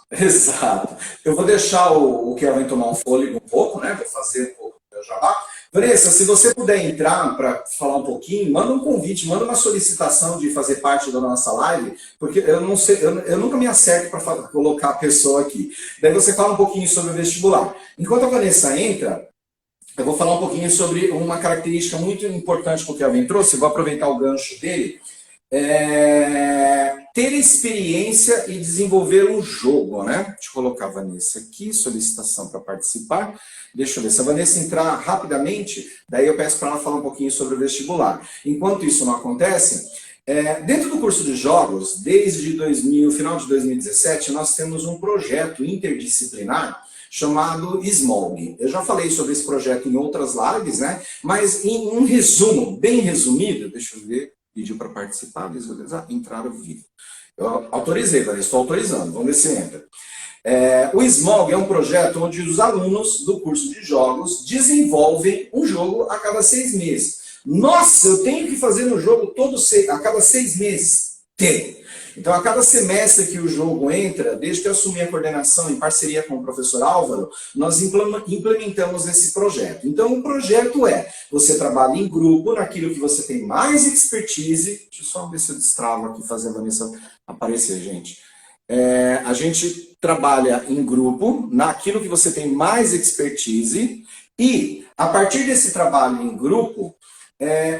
Exato. Eu vou deixar o Kelvin tomar um fôlego um pouco, né? Vou fazer um pouco do jabá. Vanessa, se você puder entrar para falar um pouquinho, manda um convite, manda uma solicitação de fazer parte da nossa live, porque eu não sei, eu nunca me acerto para colocar a pessoa aqui. Daí você fala um pouquinho sobre o vestibular. Enquanto a Vanessa entra, eu vou falar um pouquinho sobre uma característica muito importante que o Kelvin trouxe, vou aproveitar o gancho dele. Ter experiência e desenvolver um jogo, né? Deixa eu colocar a Vanessa aqui, solicitação para participar. Deixa eu ver, se a Vanessa entrar rapidamente, daí eu peço para ela falar um pouquinho sobre o vestibular. Enquanto isso não acontece, dentro do curso de jogos, desde final de 2017, nós temos um projeto interdisciplinar chamado SMOG. Eu já falei sobre esse projeto em outras lives, né? Mas em um resumo, bem resumido, deixa eu ver, pediu para participar, visualizar, entrar ao vivo. Eu autorizei, Vanessa, estou autorizando, vamos ver se entra. O SMOG é um projeto onde os alunos do curso de jogos desenvolvem um jogo a cada 6 meses. Nossa, eu tenho que fazer um jogo a cada 6 meses? Tem. Então, a cada semestre que o jogo entra, desde que eu assumi a coordenação em parceria com o professor Álvaro, nós implementamos esse projeto. Então, o projeto você trabalha em grupo, naquilo que você tem mais expertise. Deixa eu só ver se eu destravo aqui, fazer a Vanessa aparecer, gente. A gente trabalha em grupo, naquilo que você tem mais expertise, e, a partir desse trabalho em grupo,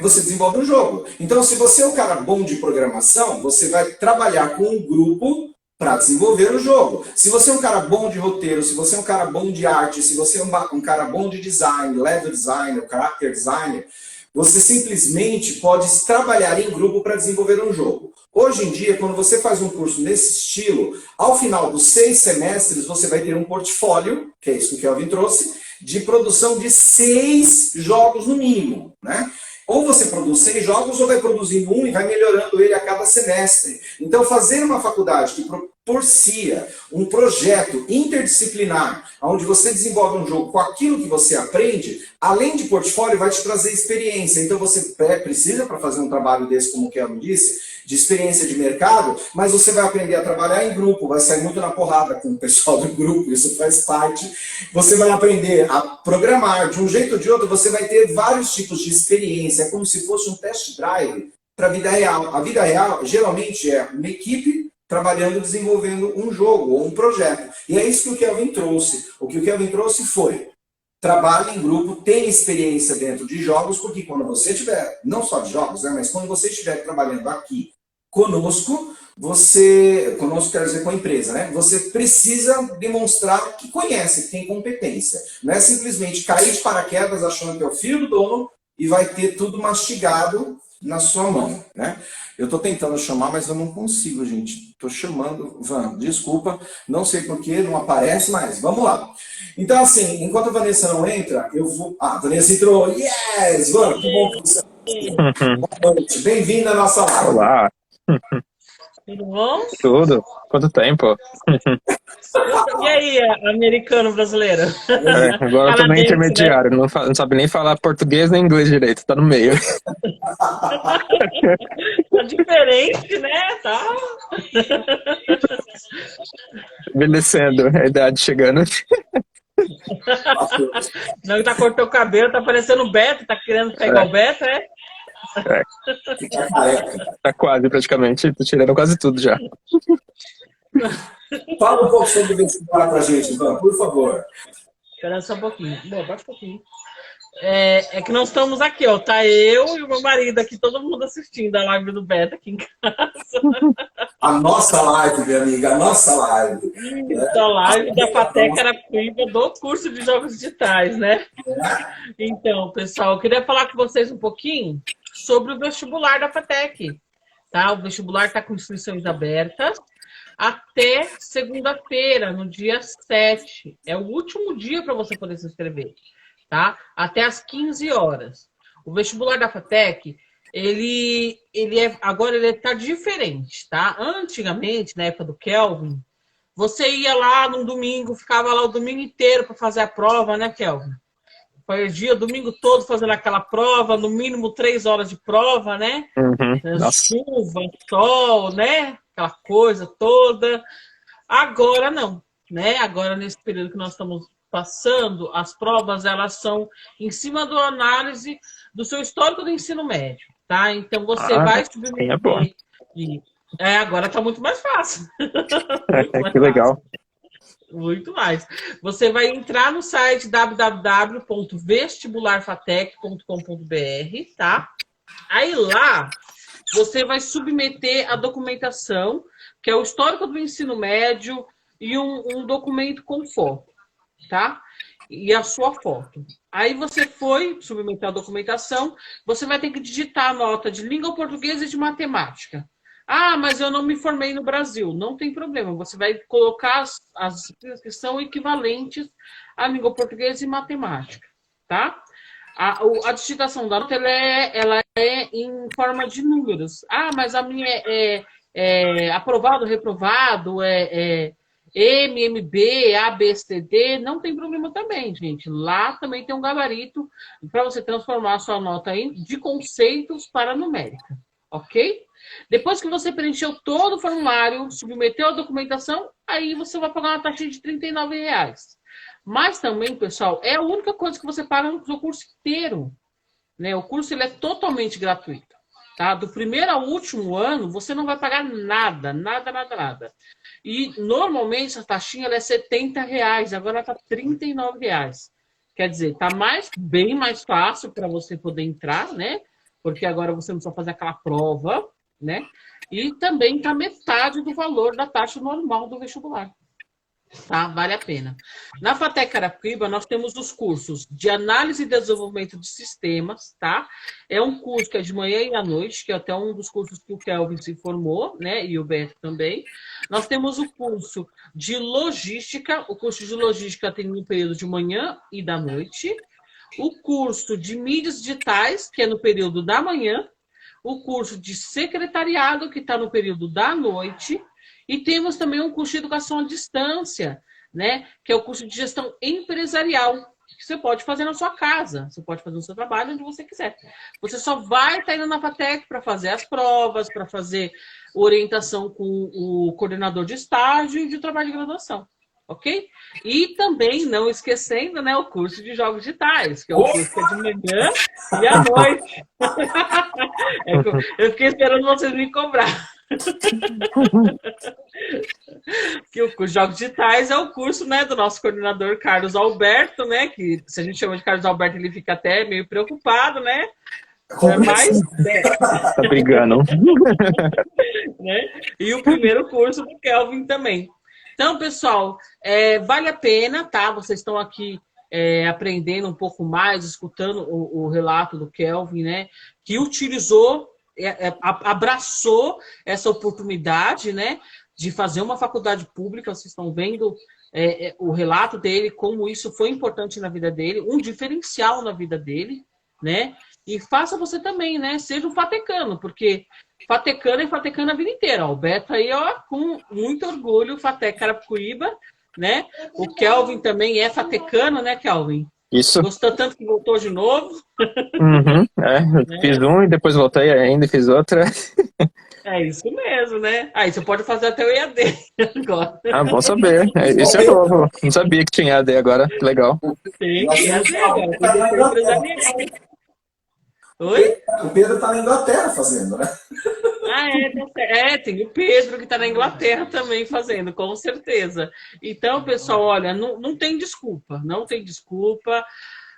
você desenvolve um jogo. Então, se você é um cara bom de programação, você vai trabalhar com um grupo para desenvolver o jogo. Se você é um cara bom de roteiro, se você é um cara bom de arte, se você é um cara bom de design, level designer, character designer, Você simplesmente pode trabalhar em grupo para desenvolver um jogo. Hoje em dia, quando você faz um curso nesse estilo, ao final dos 6 semestres, você vai ter um portfólio, que é isso que o Kelvin trouxe, de produção de 6 jogos no mínimo, né? Ou você produz 6 jogos, ou vai produzindo um e vai melhorando ele a cada semestre. Então, fazer uma faculdade que propicia um projeto interdisciplinar, onde você desenvolve um jogo com aquilo que você aprende, além de portfólio, vai te trazer experiência. Então, você precisa, para fazer um trabalho desse, como o Kelvin disse, de experiência de mercado, mas você vai aprender a trabalhar em grupo, vai sair muito na porrada com o pessoal do grupo, isso faz parte. Você vai aprender a programar, de um jeito ou de outro, você vai ter vários tipos de experiência, é como se fosse um test drive para a vida real. A vida real, geralmente, é uma equipe trabalhando, desenvolvendo um jogo ou um projeto. E é isso que o Kelvin trouxe. O que o Kelvin trouxe foi: trabalhe em grupo, tenha experiência dentro de jogos, porque quando você estiver, não só de jogos, né, mas quando você estiver trabalhando aqui conosco, conosco quer dizer com a empresa, né? Você precisa demonstrar que conhece, que tem competência. Não é simplesmente cair de paraquedas achando que é o filho do dono e vai ter tudo mastigado na sua mão, né? Eu estou tentando chamar, mas eu não consigo, gente. Estou chamando, Van, desculpa, não sei porquê, não aparece, mas vamos lá. Então, assim, enquanto a Vanessa não entra, eu vou... Ah, a Vanessa entrou. Yes, Van, que bom que você... Boa noite, bem-vinda à nossa live. Olá, Tudo bom? tudo? Quanto tempo? E aí, americano brasileiro? Agora eu tô Canadense, bem né? intermediário, não sabe nem falar português nem inglês direito, tá no meio. Tá diferente, né? Tá. Envelhecendo, a idade chegando. Não, tá cortou o cabelo, tá parecendo o Beto, tá querendo ficar igual o Beto, é? Fica careca. Tá quase, praticamente, tô tirando quase tudo já. Fala um pouco sobre o vestibular pra gente, Van, por favor. Esperando só um pouquinho. Bom, baixa um pouquinho. É que nós estamos aqui, ó. Tá eu e o meu marido aqui, todo mundo assistindo a live do Beto aqui em casa. A nossa live, minha amiga, a nossa live. A live da FATEC Arapiuíba do curso de jogos digitais, né? Então, pessoal, eu queria falar com vocês um pouquinho sobre o vestibular da FATEC. Tá? O vestibular está com inscrições abertas até segunda-feira, no dia 7. É o último dia para você poder se inscrever. Tá? Até às 15 horas. O vestibular da FATEC, agora ele está diferente, tá? Antigamente, na época do Kelvin, você ia lá no domingo, ficava lá o domingo inteiro para fazer a prova, né, Kelvin? Perdia o domingo todo fazendo aquela prova, no mínimo 3 horas de prova, né? Chuva, sol, né? Aquela coisa toda. Agora não, né? Agora, nesse período que nós estamos passando, as provas, elas são em cima da análise do seu histórico do ensino médio, tá? Então, você vai submeter... É bom. Agora tá muito mais fácil. Que legal. Muito mais. Você vai entrar no site www.vestibularfatec.com.br, tá? Aí lá, você vai submeter a documentação, que é o histórico do ensino médio e um documento com foto, tá? E a sua foto. Aí você foi submeter a documentação, você vai ter que digitar a nota de língua portuguesa e de matemática. Ah, mas eu não me formei no Brasil. Não tem problema. Você vai colocar as disciplinas que são equivalentes à língua portuguesa e matemática, tá? A digitação da nota, ela é em forma de números. Ah, mas a minha é aprovado, reprovado, MMB, ABCD. Não tem problema também, gente. Lá também tem um gabarito para você transformar a sua nota de conceitos para numérica, ok? Depois que você preencheu todo o formulário, submeteu a documentação, aí você vai pagar uma taxa de R$ 39,00. Mas também, pessoal, é a única coisa que você paga no seu curso inteiro, né? O curso ele é totalmente gratuito, tá? Do primeiro ao último ano, você não vai pagar nada, nada, nada, nada. E normalmente a taxinha ela é R$ 70,00, agora está R$ 39,00. Quer dizer, tá bem mais fácil para você poder entrar, né? Porque agora você não precisa fazer aquela prova, né? E também está metade do valor da taxa normal do vestibular. Tá? Vale a pena. Na FATEC Carapicuíba, nós temos os cursos de análise e desenvolvimento de sistemas, tá? É um curso que é de manhã e à noite, que é até um dos cursos que o Kelvin se formou, né? E o Beto também. Nós temos o curso de logística. O curso de logística tem no período de manhã e da noite. O curso de mídias digitais, que é no período da manhã. O curso de secretariado, que está no período da noite. E temos também um curso de educação à distância, né? Que é o curso de gestão empresarial, que você pode fazer na sua casa, você pode fazer no seu trabalho onde você quiser. Você só vai estar indo na FATEC para fazer as provas, para fazer orientação com o coordenador de estágio e de trabalho de graduação, ok? E também, não esquecendo, né, o curso de jogos digitais, que é o curso que é de manhã e à noite. Eu fiquei esperando vocês me cobrar. Que o curso de jogos digitais é o curso, né, do nosso coordenador Carlos Alberto, né, que se a gente chama de Carlos Alberto, ele fica até meio preocupado, né, mas Tá brigando. né, e o primeiro curso do Kelvin também. Então, pessoal, vale a pena, tá? Vocês estão aqui aprendendo um pouco mais, escutando o relato do Kelvin, né, que utilizou, abraçou essa oportunidade, né, de fazer uma faculdade pública. Vocês estão vendo o relato dele, como isso foi importante na vida dele, um diferencial na vida dele, né? E faça você também, né? Seja um fatecano, porque fatecano é fatecano a vida inteira. O Beto aí, ó, com muito orgulho, FATEC Carapicuíba, né? O Kelvin também é fatecano, né, Kelvin? Isso. Gostou tanto que voltou de novo. Uhum, eu fiz um e depois voltei ainda e fiz outra. É isso mesmo, né? Aí você pode fazer até o EAD agora. Ah, bom saber. Isso é novo. Não sabia que tinha AD agora. Que legal. Tem EAD agora. Tem empresarial. Oi? O Pedro está na Inglaterra fazendo, né? Tem o Pedro que está na Inglaterra também fazendo, com certeza. Então, pessoal, olha, não tem desculpa, não tem desculpa.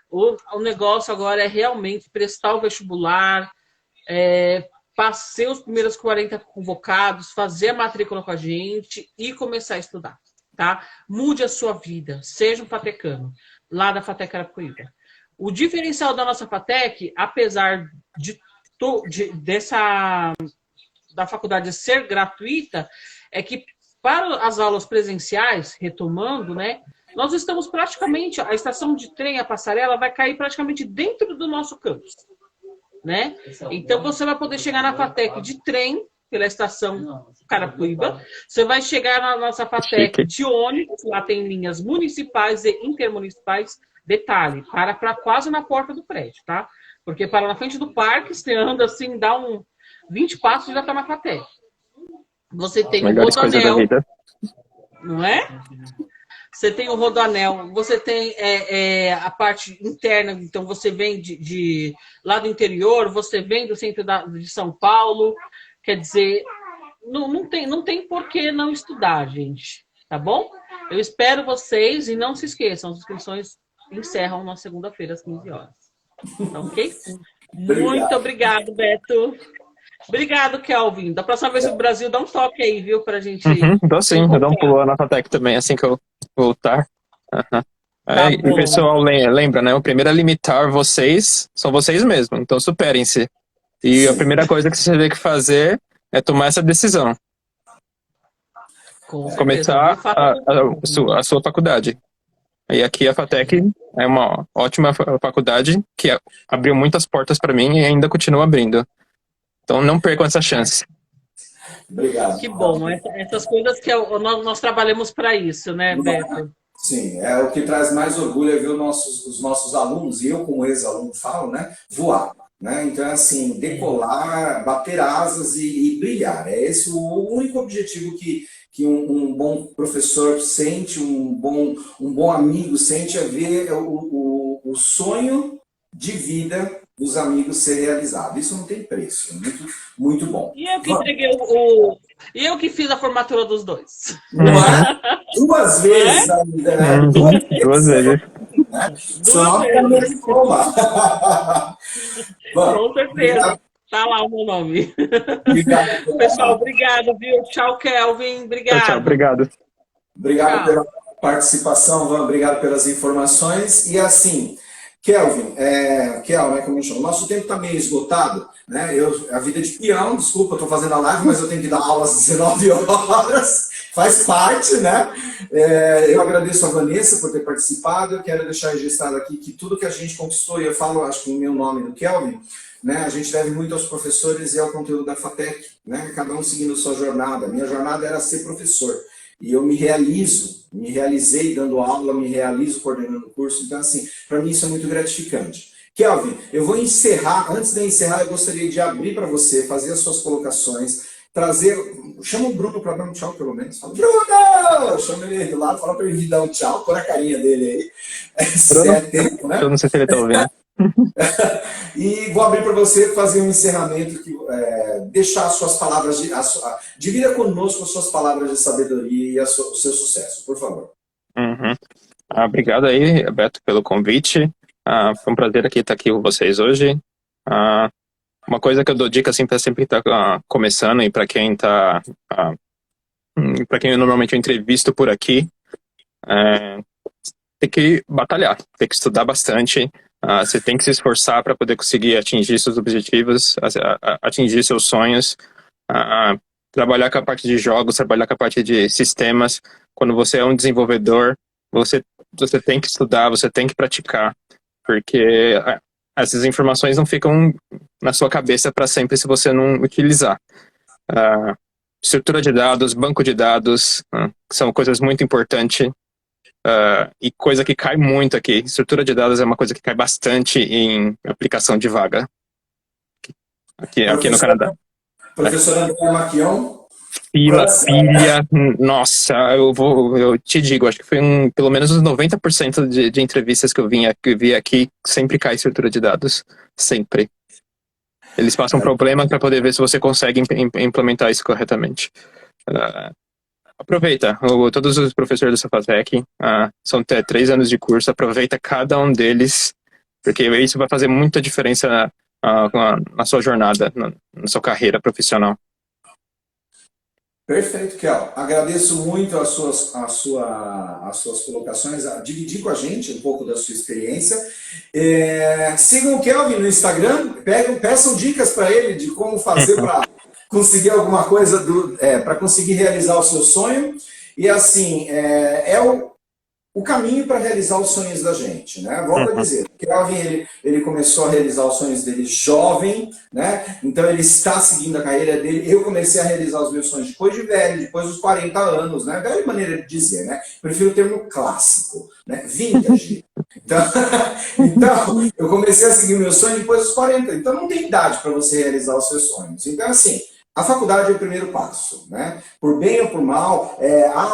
O negócio agora é realmente prestar o vestibular, passei os primeiros 40 convocados, fazer a matrícula com a gente e começar a estudar, tá? Mude a sua vida, seja um fatecano, lá da FATEC Carapicuíba. O diferencial da nossa FATEC, apesar da faculdade ser gratuita, é que para as aulas presenciais, retomando, né, nós estamos praticamente, a estação de trem, a passarela, vai cair praticamente dentro do nosso campus, né? Então você vai poder chegar na FATEC de trem, pela estação Carapicuíba, você vai chegar na nossa FATEC de ônibus, lá tem linhas municipais e intermunicipais. Detalhe, para quase na porta do prédio, tá? Porque para na frente do parque, você anda assim, dá 20 passos e já está na FATEC. Você tem o Rodoanel, não é? Você tem o Rodoanel, você tem a parte interna, então você vem lá do interior, você vem do centro de São Paulo, quer dizer, não tem por que não estudar, gente, tá bom? Eu espero vocês e não se esqueçam, as inscrições encerram na segunda-feira às 15 horas. Tá ok? Muito obrigado, Beto. Obrigado, Kelvin. Da próxima vez no Brasil, dá um toque aí, viu? Pra gente. Dou sim, eu dou um pulo na FATEC também, assim que eu voltar. E pessoal, lembra, né? O primeiro a limitar vocês são vocês mesmos, então superem-se. E a primeira coisa que você tem que fazer é tomar essa decisão. Começar a sua faculdade. E aqui a FATEC é uma ótima faculdade que abriu muitas portas para mim e ainda continua abrindo. Então não percam essa chance. Obrigado. Que bom. Essas coisas que nós trabalhamos para isso, né, Beto? Sim, o que traz mais orgulho é ver os nossos alunos, e eu como ex-aluno falo, né, voar. Né? Então, assim, decolar, bater asas e brilhar. É esse o único objetivo que um bom professor sente, um bom amigo sente, é ver o sonho de vida dos amigos ser realizado. Isso não tem preço, é muito, muito bom. E eu que entreguei E eu que fiz a formatura dos dois. Não é? Duas vezes ainda, né? Duas vezes. Né? Só para me diploma. Com certeza. Tá lá o meu nome. Obrigado. Pessoal, obrigado, viu? Tchau, Kelvin. Obrigado. Tchau, obrigado. Obrigado pela participação, Van, obrigado pelas informações. E assim, Kelvin, Kel, né, como eu chamo, nosso tempo está meio esgotado, né? A vida de peão, desculpa, eu estou fazendo a live, mas eu tenho que dar aula às 19 horas, faz parte, né? Eu agradeço a Vanessa por ter participado, eu quero deixar registrado aqui que tudo que a gente conquistou, e eu falo, acho que em meu nome do Kelvin, né, a gente deve muito aos professores e ao conteúdo da FATEC, né? Cada um seguindo sua jornada. Minha jornada era ser professor. E eu me realizei dando aula, me realizo coordenando o curso. Então, assim, para mim isso é muito gratificante. Kelvin, eu vou encerrar. Antes de eu encerrar, eu gostaria de abrir para você, fazer as suas colocações, trazer... Chama o Bruno para dar um tchau, pelo menos. Fala, Bruno! Chama ele aí do lado, fala para ele dar um tchau, por a carinha dele aí. Se é tempo, né? Eu não sei se ele está ouvindo. E vou abrir para você fazer um encerramento, deixar as suas palavras, divida conosco as suas palavras de sabedoria e o seu sucesso, por favor. Uhum. Obrigado aí, Beto, pelo convite. Foi um prazer estar aqui com vocês hoje. Uma coisa que eu dou dica assim, para sempre estar começando e para quem para quem normalmente eu entrevisto por aqui, tem que batalhar, tem que estudar bastante. Você tem que se esforçar para poder conseguir atingir seus objetivos, atingir seus sonhos, trabalhar com a parte de jogos, trabalhar com a parte de sistemas. Quando você é um desenvolvedor, você tem que estudar, você tem que praticar, porque essas informações não ficam na sua cabeça para sempre se você não utilizar. Estrutura de dados, banco de dados, são coisas muito importantes. E coisa que cai muito aqui. Estrutura de dados é uma coisa que cai bastante em aplicação de vaga. Aqui no Canadá. Professor André Maquion. Pilha, nossa, eu te digo, acho que foi pelo menos uns 90% de entrevistas que eu vi aqui, sempre cai estrutura de dados. Sempre. Eles passam problema para poder ver se você consegue implementar isso corretamente. Aproveita, todos os professores da FATEC, são até 3 anos de curso, aproveita cada um deles, porque isso vai fazer muita diferença na sua jornada, na sua carreira profissional. Perfeito, Kel. Agradeço muito as suas colocações, dividir com a gente um pouco da sua experiência. Sigam o Kelvin no Instagram, peçam dicas para ele de como fazer para conseguir alguma coisa, para conseguir realizar o seu sonho. E assim, o caminho para realizar os sonhos da gente, né? Volto a dizer, o Kelvin, ele começou a realizar os sonhos dele jovem, né? Então ele está seguindo a carreira dele. Eu comecei a realizar os meus sonhos depois de velho, depois dos 40 anos, né? Velha maneira de dizer, né? Prefiro o termo clássico, né? Vintage. Então, eu comecei a seguir meus sonhos depois dos 40. Então não tem idade para você realizar os seus sonhos. Então, assim, a faculdade é o primeiro passo, né? Por bem ou por mal,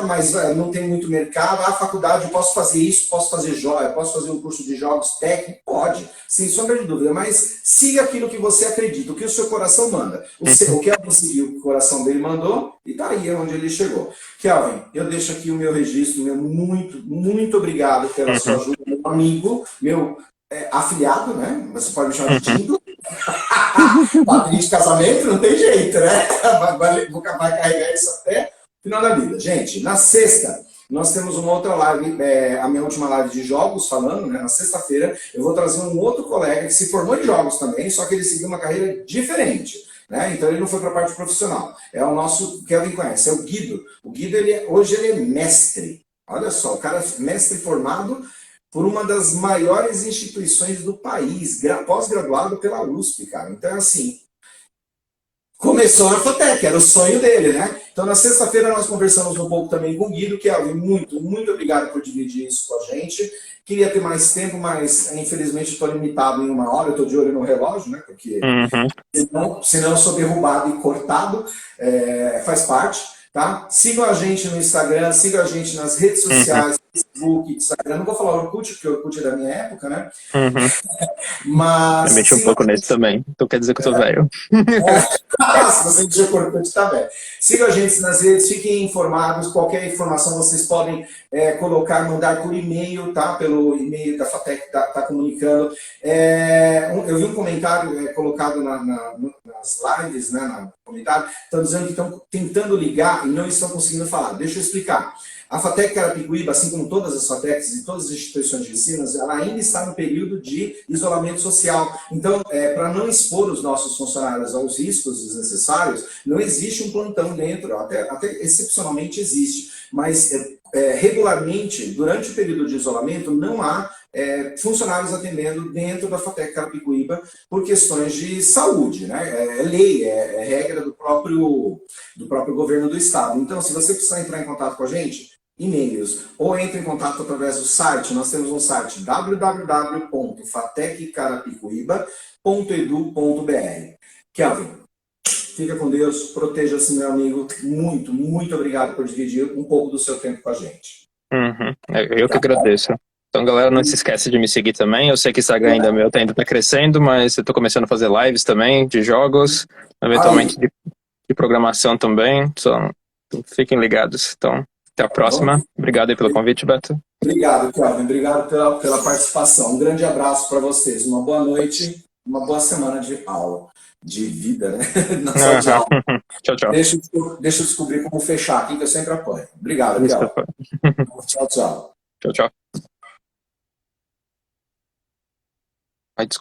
mas não tem muito mercado, a faculdade eu posso fazer isso, posso fazer joia, posso fazer um curso de jogos técnico, pode, sem sombra de dúvida, mas siga aquilo que você acredita, o que o seu coração manda. O Kelvin seguiu o que o coração dele mandou e tá aí onde ele chegou. Kelvin, eu deixo aqui o meu registro, muito, muito obrigado pela sua ajuda, meu amigo, meu afiliado, né? Você pode me chamar de Tindo. Padrinho de casamento, não tem jeito, né? Vai carregar isso até o final da vida. Gente, na sexta, nós temos uma outra live, a minha última live de jogos, falando, né? Na sexta-feira, eu vou trazer um outro colega que se formou em jogos também, só que ele seguiu uma carreira diferente, né? Então ele não foi para a parte profissional. É o nosso, que alguém conhece, é o Guido. O Guido, hoje ele é mestre. Olha só, o cara é mestre formado por uma das maiores instituições do país, pós-graduado pela USP, cara. Então, assim, começou na FATEC, era o sonho dele, né? Então, na sexta-feira, nós conversamos um pouco também com o Guido, que é muito, muito obrigado por dividir isso com a gente. Queria ter mais tempo, mas, infelizmente, estou limitado em 1 hora, eu estou de olho no relógio, né? Porque senão eu sou derrubado e cortado, faz parte. Tá? Sigam a gente no Instagram, sigam a gente nas redes sociais, Facebook, Instagram. Não vou falar Orkut, porque o Orkut é da minha época, né? Mas... Eu mexi um pouco nesse também, então quer dizer que eu tô velho. Se você mexeu com o Orkut, tá velho. Sigam a gente nas redes, fiquem informados. Qualquer informação vocês podem mandar por e-mail, tá? Pelo e-mail da FATEC tá comunicando. Eu vi um comentário colocado nas lives, né, na comunidade, estão dizendo que estão tentando ligar e não estão conseguindo falar. Deixa eu explicar. A FATEC Carapicuíba, assim como todas as FATECs e todas as instituições de ensino, ela ainda está no período de isolamento social. Então, para não expor os nossos funcionários aos riscos desnecessários, não existe um plantão dentro, até excepcionalmente existe, mas regularmente, durante o período de isolamento, não há funcionários atendendo dentro da FATEC Carapicuíba por questões de saúde, né? É lei, é regra do próprio governo do estado. Então, se você precisar entrar em contato com a gente, e-mails, ou entre em contato através do site, nós temos um site www.fateccarapicuíba.edu.br. Kelvin, fica com Deus, proteja-se, meu amigo. Muito, muito obrigado por dividir um pouco do seu tempo com a gente. Uhum. Eu que agradeço. Então, galera, não se esquece de me seguir também. Eu sei que o Instagram ainda tá crescendo, mas eu tô começando a fazer lives também, de jogos, eventualmente de programação também. Então, fiquem ligados. Então, até a próxima. Obrigado aí pelo convite, Beto. Obrigado, Kelvin. Obrigado pela participação. Um grande abraço para vocês. Uma boa noite, uma boa semana de aula. De vida, né? Não só de aula. Tchau, tchau. Deixa eu descobrir como fechar aqui, que eu sempre apoio. Obrigado, Kelvin. Tchau, tchau. Tchau, tchau. Ai, desculpa.